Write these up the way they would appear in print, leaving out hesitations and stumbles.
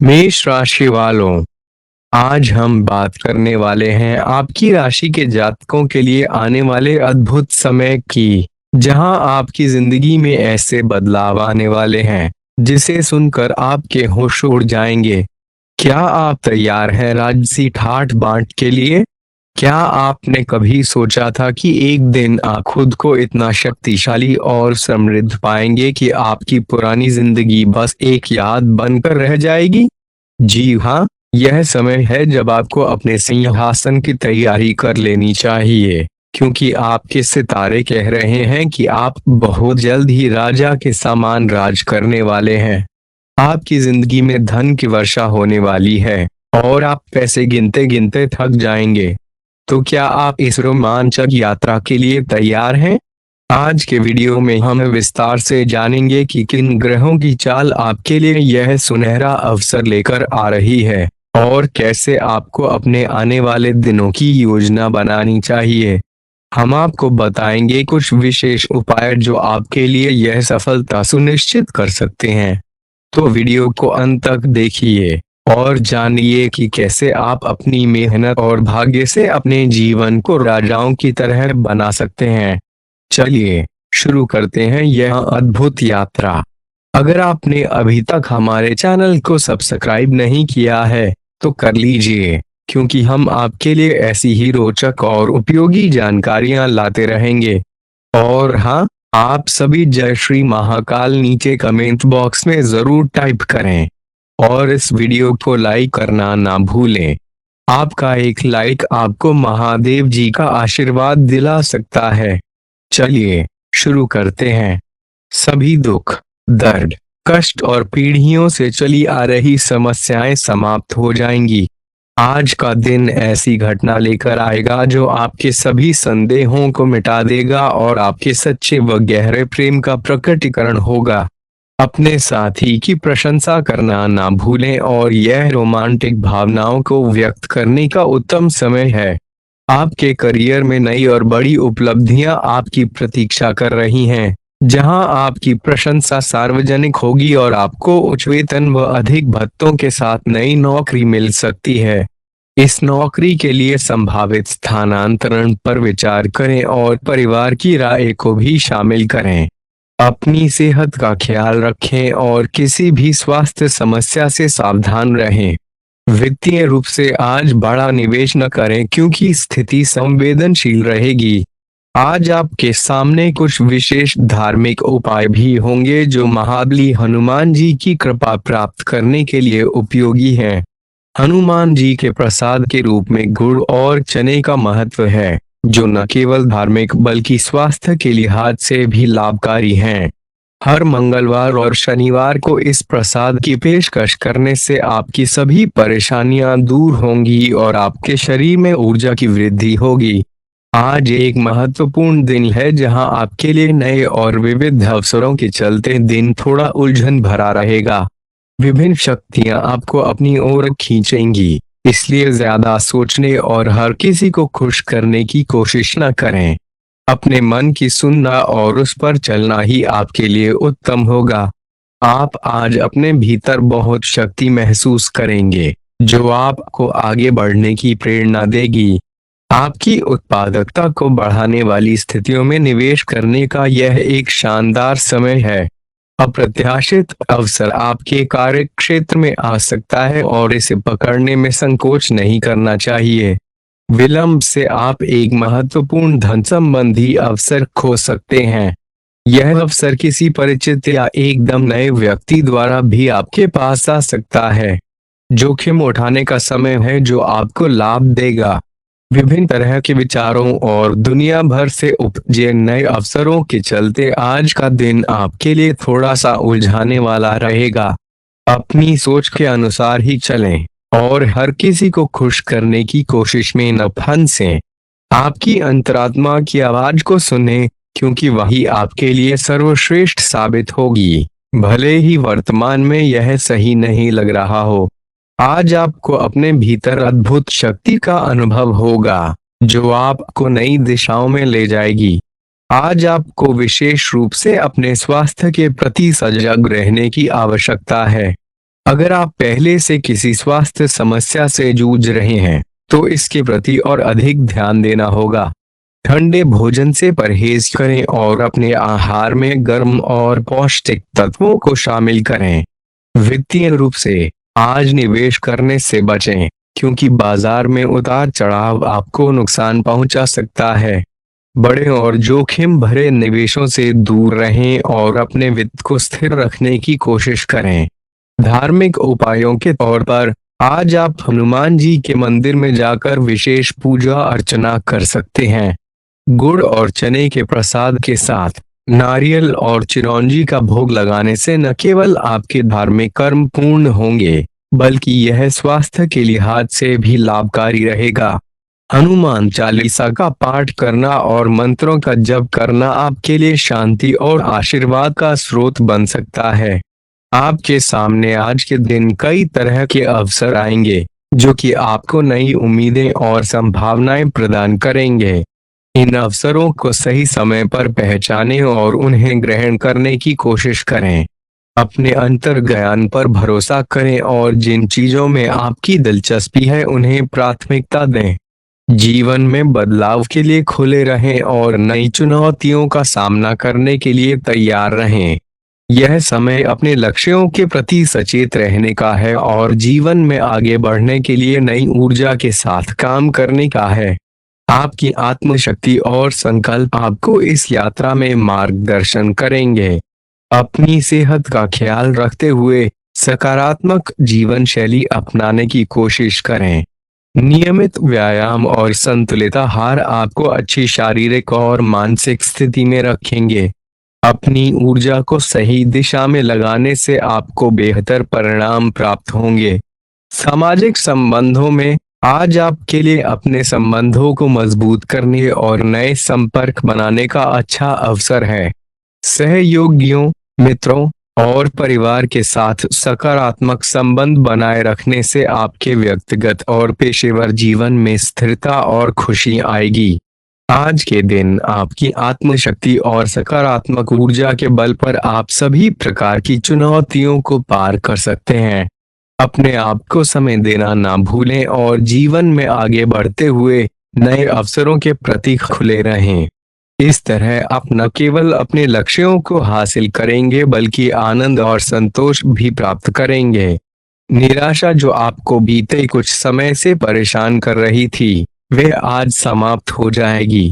मेष राशि वालों, आज हम बात करने वाले हैं आपकी राशि के जातकों के लिए आने वाले अद्भुत समय की, जहां आपकी जिंदगी में ऐसे बदलाव आने वाले हैं जिसे सुनकर आपके होश उड़ जाएंगे। क्या आप तैयार हैं राजसी ठाठ बांट के लिए? क्या आपने कभी सोचा था कि एक दिन आप खुद को इतना शक्तिशाली और समृद्ध पाएंगे कि आपकी पुरानी जिंदगी बस एक याद बनकर रह जाएगी? जी हाँ, यह समय है जब आपको अपने सिंहासन की तैयारी कर लेनी चाहिए, क्योंकि आपके सितारे कह रहे हैं कि आप बहुत जल्द ही राजा के समान राज करने वाले हैं। आपकी जिंदगी में धन की वर्षा होने वाली है और आप पैसे गिनते गिनते थक जाएंगे। तो क्या आप इस रोमांचक यात्रा के लिए तैयार हैं? आज के वीडियो में हम विस्तार से जानेंगे कि किन ग्रहों की चाल आपके लिए यह सुनहरा अवसर लेकर आ रही है और कैसे आपको अपने आने वाले दिनों की योजना बनानी चाहिए। हम आपको बताएंगे कुछ विशेष उपाय जो आपके लिए यह सफलता सुनिश्चित कर सकते हैं। तो वीडियो को अंत तक देखिए और जानिए कि कैसे आप अपनी मेहनत और भाग्य से अपने जीवन को राजाओं की तरह बना सकते हैं। चलिए शुरू करते हैं यह अद्भुत यात्रा। अगर आपने अभी तक हमारे चैनल को सब्सक्राइब नहीं किया है तो कर लीजिए, क्योंकि हम आपके लिए ऐसी ही रोचक और उपयोगी जानकारियां लाते रहेंगे। और हाँ, आप सभी जय श्री महाकाल नीचे कमेंट बॉक्स में जरूर टाइप करें और इस वीडियो को लाइक करना ना भूलें। आपका एक लाइक आपको महादेव जी का आशीर्वाद दिला सकता है। चलिए शुरू करते हैं। सभी दुख, दर्द, कष्ट और पीढ़ियों से चली आ रही समस्याएं समाप्त हो जाएंगी। आज का दिन ऐसी घटना लेकर आएगा जो आपके सभी संदेहों को मिटा देगा और आपके सच्चे व गहरे प्रेम का प्रकटीकरण होगा। अपने साथी की प्रशंसा करना ना भूलें और यह रोमांटिक भावनाओं को व्यक्त करने का उत्तम समय है। आपके करियर में नई और बड़ी उपलब्धियां आपकी प्रतीक्षा कर रही हैं, जहां आपकी प्रशंसा सार्वजनिक होगी और आपको उच्च वेतन व अधिक भत्तों के साथ नई नौकरी मिल सकती है। इस नौकरी के लिए संभावित स्थानांतरण पर विचार करें और परिवार की राय को भी शामिल करें। अपनी सेहत का ख्याल रखें और किसी भी स्वास्थ्य समस्या से सावधान रहें। वित्तीय रूप से आज बड़ा निवेश न करें क्योंकि स्थिति संवेदनशील रहेगी। आज आपके सामने कुछ विशेष धार्मिक उपाय भी होंगे जो महाबली हनुमान जी की कृपा प्राप्त करने के लिए उपयोगी हैं। हनुमान जी के प्रसाद के रूप में गुड़ और चने का महत्व है, जो न केवल धार्मिक बल्कि स्वास्थ्य के लिहाज से भी लाभकारी हैं। हर मंगलवार और शनिवार को इस प्रसाद की पेशकश करने से आपकी सभी परेशानियां दूर होंगी और आपके शरीर में ऊर्जा की वृद्धि होगी। आज एक महत्वपूर्ण दिन है जहां आपके लिए नए और विविध अवसरों के चलते दिन थोड़ा उलझन भरा रहेगा। विभिन्न शक्तियां आपको अपनी ओर खींचेंगी, इसलिए ज्यादा सोचने और हर किसी को खुश करने की कोशिश न करें। अपने मन की सुनना और उस पर चलना ही आपके लिए उत्तम होगा। आप आज अपने भीतर बहुत शक्ति महसूस करेंगे, जो आपको आगे बढ़ने की प्रेरणा देगी। आपकी उत्पादकता को बढ़ाने वाली स्थितियों में निवेश करने का यह एक शानदार समय है। अप्रत्याशित अवसर आपके कार्य क्षेत्र में आ सकता है और इसे पकड़ने में संकोच नहीं करना चाहिए। विलंब से आप एक महत्वपूर्ण धन संबंधी अवसर खो सकते हैं। यह अवसर किसी परिचित या एकदम नए व्यक्ति द्वारा भी आपके पास आ सकता है। जोखिम उठाने का समय है जो आपको लाभ देगा। विभिन्न तरह के विचारों और दुनिया भर से उपजे नए अवसरों के चलते आज का दिन आपके लिए थोड़ा सा उलझाने वाला रहेगा। अपनी सोच के अनुसार ही चलें और हर किसी को खुश करने की कोशिश में न फंसें। आपकी अंतरात्मा की आवाज को सुनें, क्योंकि वही आपके लिए सर्वश्रेष्ठ साबित होगी, भले ही वर्तमान में यह सही नहीं लग रहा हो। आज आपको अपने भीतर अद्भुत शक्ति का अनुभव होगा, जो आपको नई दिशाओं में ले जाएगी। आज आपको विशेष रूप से अपने स्वास्थ्य के प्रति सजग रहने की आवश्यकता है। अगर आप पहले से किसी स्वास्थ्य समस्या से जूझ रहे हैं तो इसके प्रति और अधिक ध्यान देना होगा। ठंडे भोजन से परहेज करें और अपने आहार में गर्म और पौष्टिक तत्वों को शामिल करें। वित्तीय रूप से आज निवेश करने से बचें, क्योंकि बाजार में उतार चढ़ाव आपको नुकसान पहुंचा सकता है। बड़े और जोखिम भरे निवेशों से दूर रहें और अपने वित्त को स्थिर रखने की कोशिश करें। धार्मिक उपायों के तौर पर आज आप हनुमान जी के मंदिर में जाकर विशेष पूजा अर्चना कर सकते हैं। गुड़ और चने के प्रसाद के साथ नारियल और चिरौंजी का भोग लगाने से न केवल आपके धार्मिक कर्म पूर्ण होंगे, बल्कि यह स्वास्थ्य के लिहाज से भी लाभकारी रहेगा। हनुमान चालीसा का पाठ करना और मंत्रों का जप करना आपके लिए शांति और आशीर्वाद का स्रोत बन सकता है। आपके सामने आज के दिन कई तरह के अवसर आएंगे, जो कि आपको नई उम्मीदें और संभावनाएं प्रदान करेंगे। इन अवसरों को सही समय पर पहचानें और उन्हें ग्रहण करने की कोशिश करें। अपने अंतर्ज्ञान पर भरोसा करें और जिन चीजों में आपकी दिलचस्पी है उन्हें प्राथमिकता दें। जीवन में बदलाव के लिए खुले रहें और नई चुनौतियों का सामना करने के लिए तैयार रहें। यह समय अपने लक्ष्यों के प्रति सचेत रहने का है और जीवन में आगे बढ़ने के लिए नई ऊर्जा के साथ काम करने का है। आपकी आत्मशक्ति और संकल्प आपको इस यात्रा में मार्गदर्शन करेंगे। अपनी सेहत का ख्याल रखते हुए सकारात्मक जीवन शैली अपनाने की कोशिश करें। नियमित व्यायाम और संतुलित आहार आपको अच्छी शारीरिक और मानसिक स्थिति में रखेंगे। अपनी ऊर्जा को सही दिशा में लगाने से आपको बेहतर परिणाम प्राप्त होंगे। सामाजिक संबंधों में आज आपके लिए अपने संबंधों को मजबूत करने और नए संपर्क बनाने का अच्छा अवसर है। सहयोगियों, मित्रों और परिवार के साथ सकारात्मक संबंध बनाए रखने से आपके व्यक्तिगत और पेशेवर जीवन में स्थिरता और खुशी आएगी। आज के दिन आपकी आत्मशक्ति और सकारात्मक ऊर्जा के बल पर आप सभी प्रकार की चुनौतियों को पार कर सकते हैं। अपने आप को समय देना ना भूलें और जीवन में आगे बढ़ते हुए नए अवसरों के प्रति खुले रहें। इस तरह आप न केवल अपने लक्ष्यों को हासिल करेंगे बल्कि आनंद और संतोष भी प्राप्त करेंगे। निराशा जो आपको बीते कुछ समय से परेशान कर रही थी, वह आज समाप्त हो जाएगी।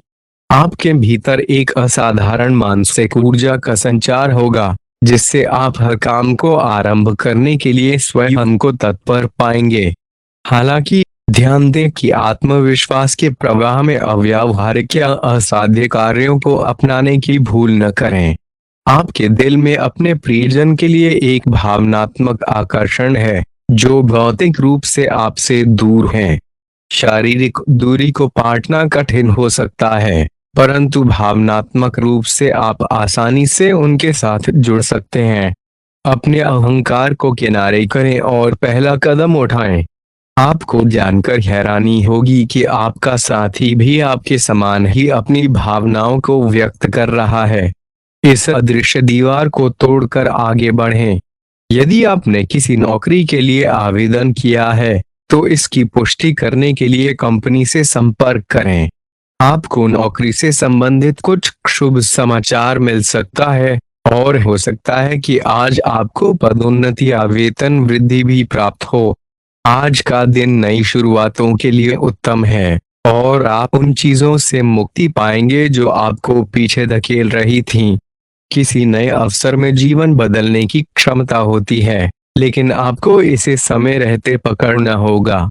आपके भीतर एक असाधारण मानसिक ऊर्जा का संचार होगा, जिससे आप हर काम को आरंभ करने के लिए स्वयं को तत्पर पाएंगे। हालांकि ध्यान दें कि आत्मविश्वास के प्रवाह में अव्यावहारिक या असाध्य कार्यों को अपनाने की भूल न करें। आपके दिल में अपने प्रियजन के लिए एक भावनात्मक आकर्षण है, जो भौतिक रूप से आपसे दूर है। शारीरिक दूरी को पाटना कठिन हो सकता है, परंतु भावनात्मक रूप से आप आसानी से उनके साथ जुड़ सकते हैं। अपने अहंकार को किनारे करें और पहला कदम उठाएं। आपको जानकर हैरानी होगी कि आपका साथी भी आपके समान ही अपनी भावनाओं को व्यक्त कर रहा है। इस अदृश्य दीवार को तोड़कर आगे बढ़ें। यदि आपने किसी नौकरी के लिए आवेदन किया है, तो इसकी पुष्टि करने के लिए कंपनी से संपर्क करें। आपको नौकरी से संबंधित कुछ शुभ समाचार मिल सकता है और हो सकता है कि आज आपको पदोन्नति या वेतन वृद्धि भी प्राप्त हो। आज का दिन नई शुरुआतों के लिए उत्तम है और आप उन चीजों से मुक्ति पाएंगे जो आपको पीछे धकेल रही थीं। किसी नए अवसर में जीवन बदलने की क्षमता होती है, लेकिन आपको इसे समय रहते पकड़ना होगा।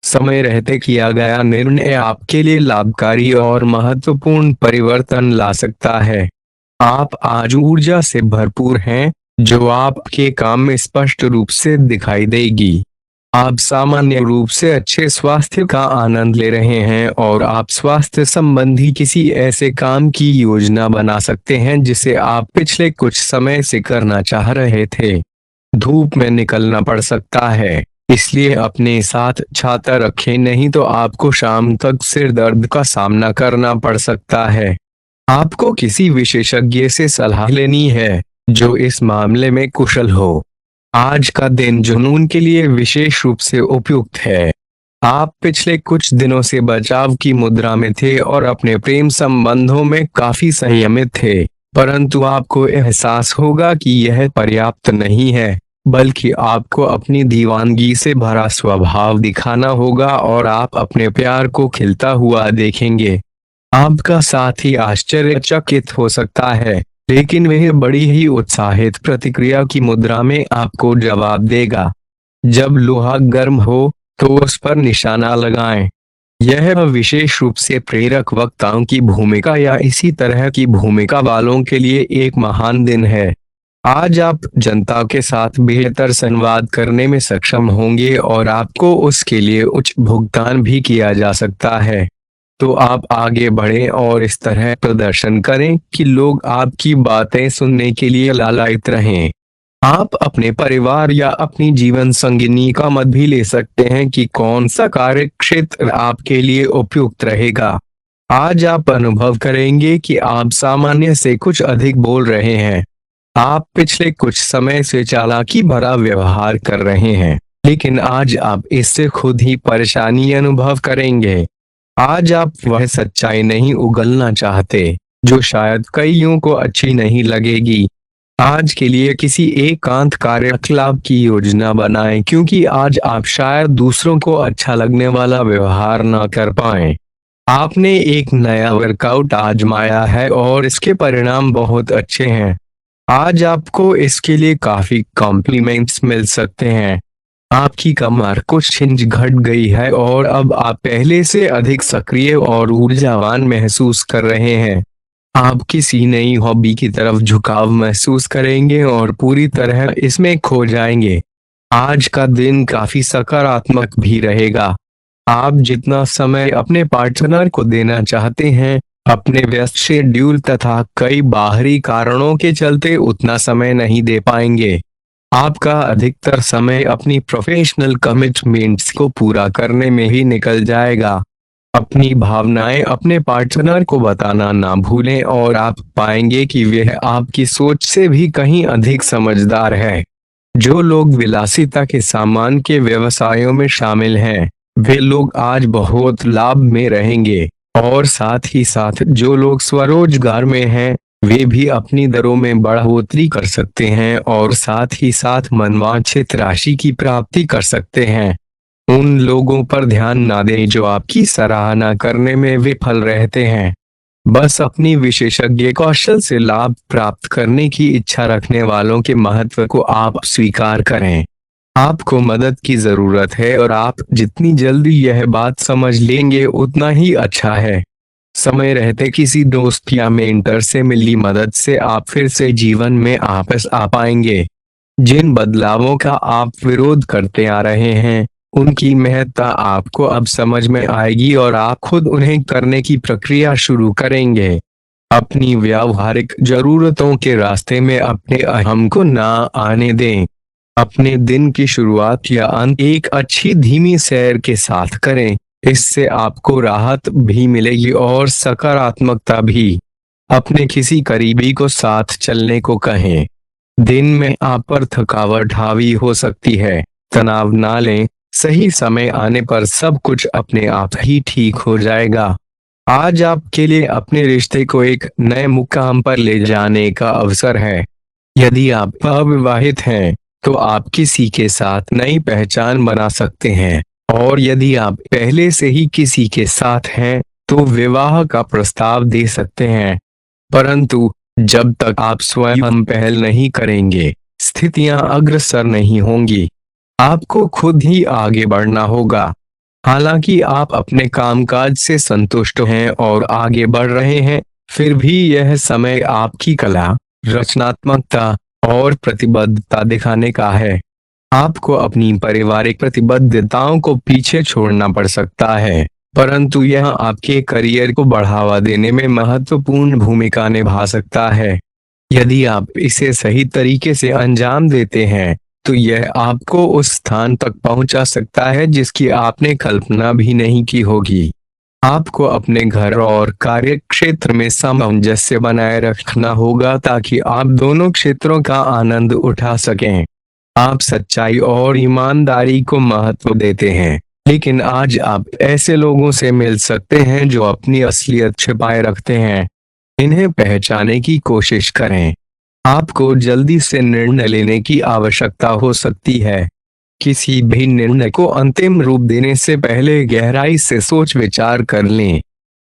समय रहते किया गया निर्णय आपके लिए लाभकारी और महत्वपूर्ण परिवर्तन ला सकता है। आप आज ऊर्जा से भरपूर हैं, जो आपके काम में स्पष्ट रूप से दिखाई देगी। आप सामान्य रूप से अच्छे स्वास्थ्य का आनंद ले रहे हैं और आप स्वास्थ्य संबंधी किसी ऐसे काम की योजना बना सकते हैं जिसे आप पिछले कुछ समय से करना चाह रहे थे। धूप में निकलना पड़ सकता है, इसलिए अपने साथ छाता रखें, नहीं तो आपको शाम तक सिर दर्द का सामना करना पड़ सकता है। आपको किसी विशेषज्ञ से सलाह लेनी है जो इस मामले में कुशल हो। आज का दिन जुनून के लिए विशेष रूप से उपयुक्त है। आप पिछले कुछ दिनों से बचाव की मुद्रा में थे और अपने प्रेम संबंधों में काफी संयमित थे, परंतु आपको एहसास होगा कि यह पर्याप्त नहीं है, बल्कि आपको अपनी दीवानगी से भरा स्वभाव दिखाना होगा और आप अपने प्यार को खिलता हुआ देखेंगे। आपका साथी आश्चर्यचकित हो सकता है, लेकिन वह बड़ी ही उत्साहित प्रतिक्रिया की मुद्रा में आपको जवाब देगा। जब लोहा गर्म हो तो उस पर निशाना लगाएं। यह विशेष रूप से प्रेरक वक्ताओं की भूमिका या इसी तरह की भूमिका वालों के लिए एक महान दिन है। आज आप जनता के साथ बेहतर संवाद करने में सक्षम होंगे और आपको उसके लिए उच्च भुगतान भी किया जा सकता है। तो आप आगे बढ़ें और इस तरह प्रदर्शन करें कि लोग आपकी बातें सुनने के लिए लालायित रहें। आप अपने परिवार या अपनी जीवन संगिनी का मत भी ले सकते हैं कि कौन सा कार्य क्षेत्र आपके लिए उपयुक्त रहेगा। आज आप अनुभव करेंगे कि आप सामान्य से कुछ अधिक बोल रहे हैं। आप पिछले कुछ समय से चालाकी भरा व्यवहार कर रहे हैं, लेकिन आज आप इससे खुद ही परेशानी अनुभव करेंगे। आज आप वह सच्चाई नहीं उगलना चाहते जो शायद कईयों को अच्छी नहीं लगेगी। आज के लिए किसी एकांत कार्यकलाप की योजना बनाएं, क्योंकि आज आप शायद दूसरों को अच्छा लगने वाला व्यवहार न कर पाएं। आपने एक नया वर्कआउट आजमाया है और इसके परिणाम बहुत अच्छे हैं। आज आपको इसके लिए काफी कॉम्प्लीमेंट्स मिल सकते हैं। आपकी कमर कुछ इंच घट गई है और अब आप पहले से अधिक सक्रिय और ऊर्जावान महसूस कर रहे हैं। आप किसी नई हॉबी की तरफ झुकाव महसूस करेंगे और पूरी तरह इसमें खो जाएंगे। आज का दिन काफी सकारात्मक भी रहेगा। आप जितना समय अपने पार्टनर को देना चाहते हैं, अपने व्यस्त शेड्यूल तथा कई बाहरी कारणों के चलते उतना समय नहीं दे पाएंगे। आपका अधिकतर समय अपनी प्रोफेशनल कमिटमेंट्स को पूरा करने में ही निकल जाएगा। अपनी भावनाएं अपने पार्टनर को बताना ना भूलें और आप पाएंगे कि वह आपकी सोच से भी कहीं अधिक समझदार है। जो लोग विलासिता के सामान के व्यवसायों में शामिल हैं, वे लोग आज बहुत लाभ में रहेंगे और साथ ही साथ जो लोग स्वरोजगार में हैं, वे भी अपनी दरों में बढ़ोतरी कर सकते हैं और साथ ही साथ मनवांछित राशि की प्राप्ति कर सकते हैं। उन लोगों पर ध्यान ना दें जो आपकी सराहना करने में विफल रहते हैं। बस अपनी विशेषज्ञ कौशल से लाभ प्राप्त करने की इच्छा रखने वालों के महत्व को आप स्वीकार करें। आपको मदद की जरूरत है और आप जितनी जल्दी यह बात समझ लेंगे उतना ही अच्छा है। समय रहते किसी दोस्त या मेंटर से मिली मदद से आप फिर से जीवन में वापस आ पाएंगे। जिन बदलावों का आप विरोध करते आ रहे हैं, उनकी महत्ता आपको अब समझ में आएगी और आप खुद उन्हें करने की प्रक्रिया शुरू करेंगे। अपनी व्यावहारिक जरूरतों के रास्ते में अपने अहम को ना आने दें। अपने दिन की शुरुआत या अंत एक अच्छी धीमी सैर के साथ करें। इससे आपको राहत भी मिलेगी और सकारात्मकता भी। अपने किसी करीबी को साथ चलने को कहें। दिन में आप पर थकावट हावी हो सकती है, तनाव ना लें। सही समय आने पर सब कुछ अपने आप ही ठीक हो जाएगा। आज आपके लिए अपने रिश्ते को एक नए मुकाम पर ले जाने का अवसर है। यदि आप अविवाहित हैं, तो आप किसी के साथ नई पहचान बना सकते हैं, और यदि आप पहले से ही किसी के साथ हैं, तो विवाह का प्रस्ताव दे सकते हैं। परंतु जब तक आप स्वयं पहल नहीं करेंगे, स्थितियां अग्रसर नहीं होंगी। आपको खुद ही आगे बढ़ना होगा। हालांकि आप अपने कामकाज से संतुष्ट हैं और आगे बढ़ रहे हैं, फिर भी यह समय आपकी कला, रचनात्मकता और प्रतिबद्धता दिखाने का है। आपको अपनी पारिवारिक प्रतिबद्धताओं को पीछे छोड़ना पड़ सकता है, परंतु यह आपके करियर को बढ़ावा देने में महत्वपूर्ण भूमिका निभा सकता है। यदि आप इसे सही तरीके से अंजाम देते हैं, तो यह आपको उस स्थान तक पहुंचा सकता है जिसकी आपने कल्पना भी नहीं की होगी। आपको अपने घर और कार्य क्षेत्र में सामंजस्य बनाए रखना होगा ताकि आप दोनों क्षेत्रों का आनंद उठा सकें। आप सच्चाई और ईमानदारी को महत्व देते हैं, लेकिन आज आप ऐसे लोगों से मिल सकते हैं जो अपनी असलियत छिपाए रखते हैं। इन्हें पहचानने की कोशिश करें। आपको जल्दी से निर्णय लेने की आवश्यकता हो सकती है। किसी भी निर्णय को अंतिम रूप देने से पहले गहराई से सोच विचार कर लें।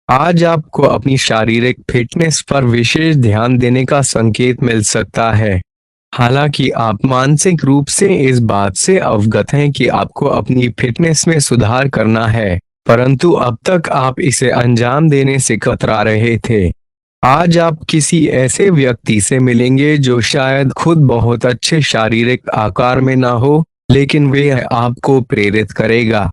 आज आपको अपनी शारीरिक फिटनेस पर विशेष ध्यान देने का संकेत मिल सकता है। हालांकि आप मानसिक रूप से इस बात से अवगत हैं कि आपको अपनी फिटनेस में सुधार करना है, परंतु अब तक आप इसे अंजाम देने से कतरा रहे थे। आज आप किसी ऐसे व्यक्ति से मिलेंगे जो शायद खुद बहुत अच्छे शारीरिक आकार में ना हो, लेकिन वे आपको प्रेरित करेगा।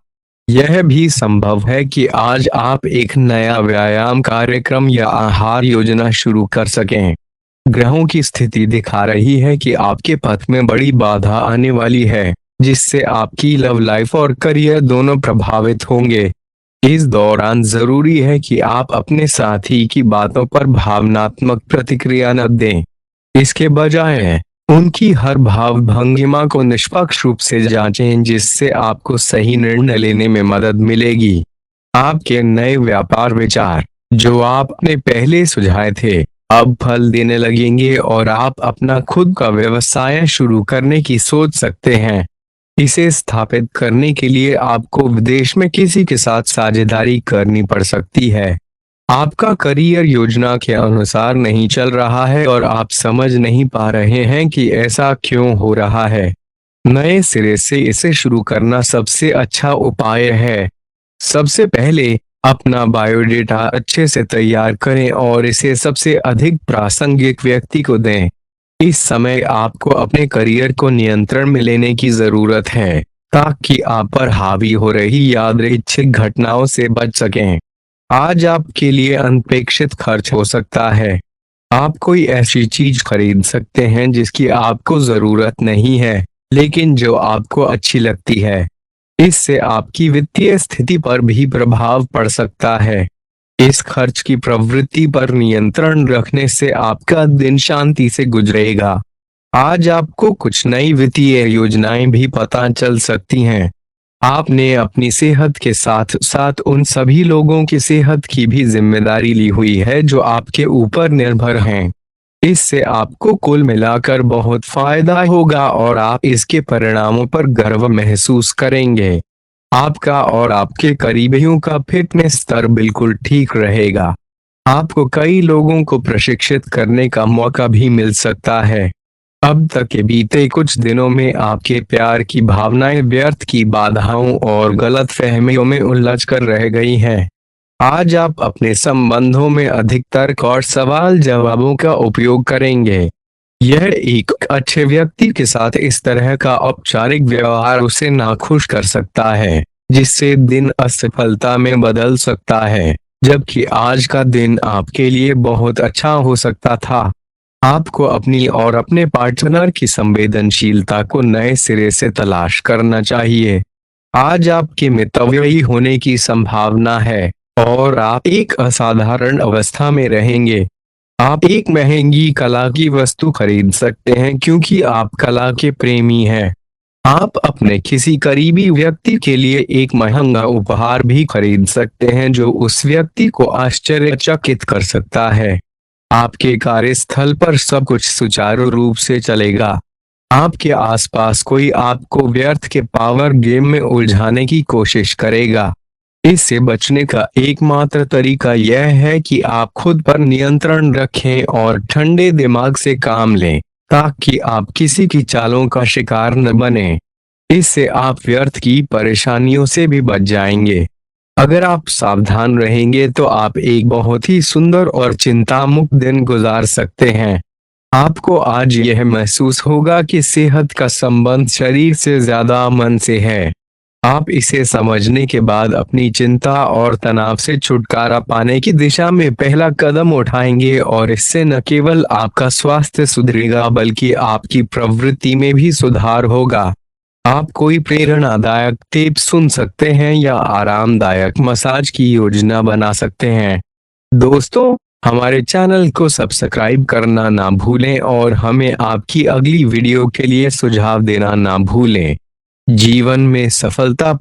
यह भी संभव है कि आज आप एक नया व्यायाम कार्यक्रम या आहार योजना शुरू कर सकें। ग्रहों की स्थिति दिखा रही है कि आपके पथ में बड़ी बाधा आने वाली है, जिससे आपकी लव लाइफ और करियर दोनों प्रभावित होंगे। इस दौरान जरूरी है कि आप अपने साथी की बातों पर भावनात्मक प्रतिक्रिया न दें। इसके बजाय उनकी हर भाव भंगिमा को निष्पक्ष रूप से जांचें, जिससे आपको सही निर्णय लेने में मदद मिलेगी। आपके नए व्यापार विचार जो आपने पहले सुझाए थे अब फल देने लगेंगे और आप अपना खुद का व्यवसाय शुरू करने की सोच सकते हैं। इसे स्थापित करने के लिए आपको विदेश में किसी के साथ साझेदारी करनी पड़ सकती है। आपका करियर योजना के अनुसार नहीं चल रहा है और आप समझ नहीं पा रहे हैं कि ऐसा क्यों हो रहा है। नए सिरे से इसे शुरू करना सबसे अच्छा उपाय है। सबसे पहले अपना बायोडेटा अच्छे से तैयार करें और इसे सबसे अधिक प्रासंगिक व्यक्ति को दें। इस समय आपको अपने करियर को नियंत्रण में लेने की जरूरत है, ताकि आप पर हावी हो रही यादृच्छिक घटनाओं से बच सकें। आज आपके लिए अनपेक्षित खर्च हो सकता है। आप कोई ऐसी चीज खरीद सकते हैं जिसकी आपको जरूरत नहीं है, लेकिन जो आपको अच्छी लगती है। इससे आपकी वित्तीय स्थिति पर भी प्रभाव पड़ सकता है। इस खर्च की प्रवृत्ति पर नियंत्रण रखने से आपका दिन शांति से गुजरेगा। आज आपको कुछ नई वित्तीय योजनाएं भी पता चल सकती हैं। आपने अपनी सेहत के साथ साथ उन सभी लोगों की सेहत की भी जिम्मेदारी ली हुई है जो आपके ऊपर निर्भर हैं। इससे आपको कुल मिलाकर बहुत फायदा होगा और आप इसके परिणामों पर गर्व महसूस करेंगे। आपका और आपके करीबियों का फिटनेस स्तर बिल्कुल ठीक रहेगा। आपको कई लोगों को प्रशिक्षित करने का मौका भी मिल सकता है। अब तक के बीते कुछ दिनों में आपके प्यार की भावनाएं व्यर्थ की बाधाओं और गलत फहमियों में उलझ कर रह गई हैं। आज आप अपने संबंधों में अधिक तर्क और सवाल जवाबों का उपयोग करेंगे। यह एक अच्छे व्यक्ति के साथ इस तरह का औपचारिक व्यवहार उसे नाखुश कर सकता है, जिससे दिन असफलता में बदल सकता है, जबकि आज का दिन आपके लिए बहुत अच्छा हो सकता था। आपको अपनी और अपने पार्टनर की संवेदनशीलता को नए सिरे से तलाश करना चाहिए। आज आपके मितव्ययी होने की संभावना है और आप एक असाधारण अवस्था में रहेंगे। आप एक महंगी कला की वस्तु खरीद सकते हैं क्योंकि आप कला के प्रेमी हैं। आप अपने किसी करीबी व्यक्ति के लिए एक महंगा उपहार भी खरीद सकते हैं जो उस व्यक्ति को आश्चर्यचकित कर सकता है। आपके कार्यस्थल पर सब कुछ सुचारू रूप से चलेगा। आपके आसपास कोई आपको व्यर्थ के पावर गेम में उलझाने की कोशिश करेगा। इससे बचने का एकमात्र तरीका यह है कि आप खुद पर नियंत्रण रखें और ठंडे दिमाग से काम लें, ताकि आप किसी की चालों का शिकार न बने। इससे आप व्यर्थ की परेशानियों से भी बच जाएंगे। अगर आप सावधान रहेंगे तो आप एक बहुत ही सुंदर और चिंता मुक्त दिन गुजार सकते हैं। आपको आज यह महसूस होगा कि सेहत का संबंध शरीर से ज्यादा मन से है। आप इसे समझने के बाद अपनी चिंता और तनाव से छुटकारा पाने की दिशा में पहला कदम उठाएंगे और इससे न केवल आपका स्वास्थ्य सुधरेगा बल्कि आपकी प्रवृत्ति में भी सुधार होगा। आप कोई प्रेरणादायक टिप सुन सकते हैं या आरामदायक मसाज की योजना बना सकते हैं। दोस्तों, हमारे चैनल को सब्सक्राइब करना ना भूलें और हमें आपकी अगली वीडियो के लिए सुझाव देना ना भूलें। जीवन में सफलता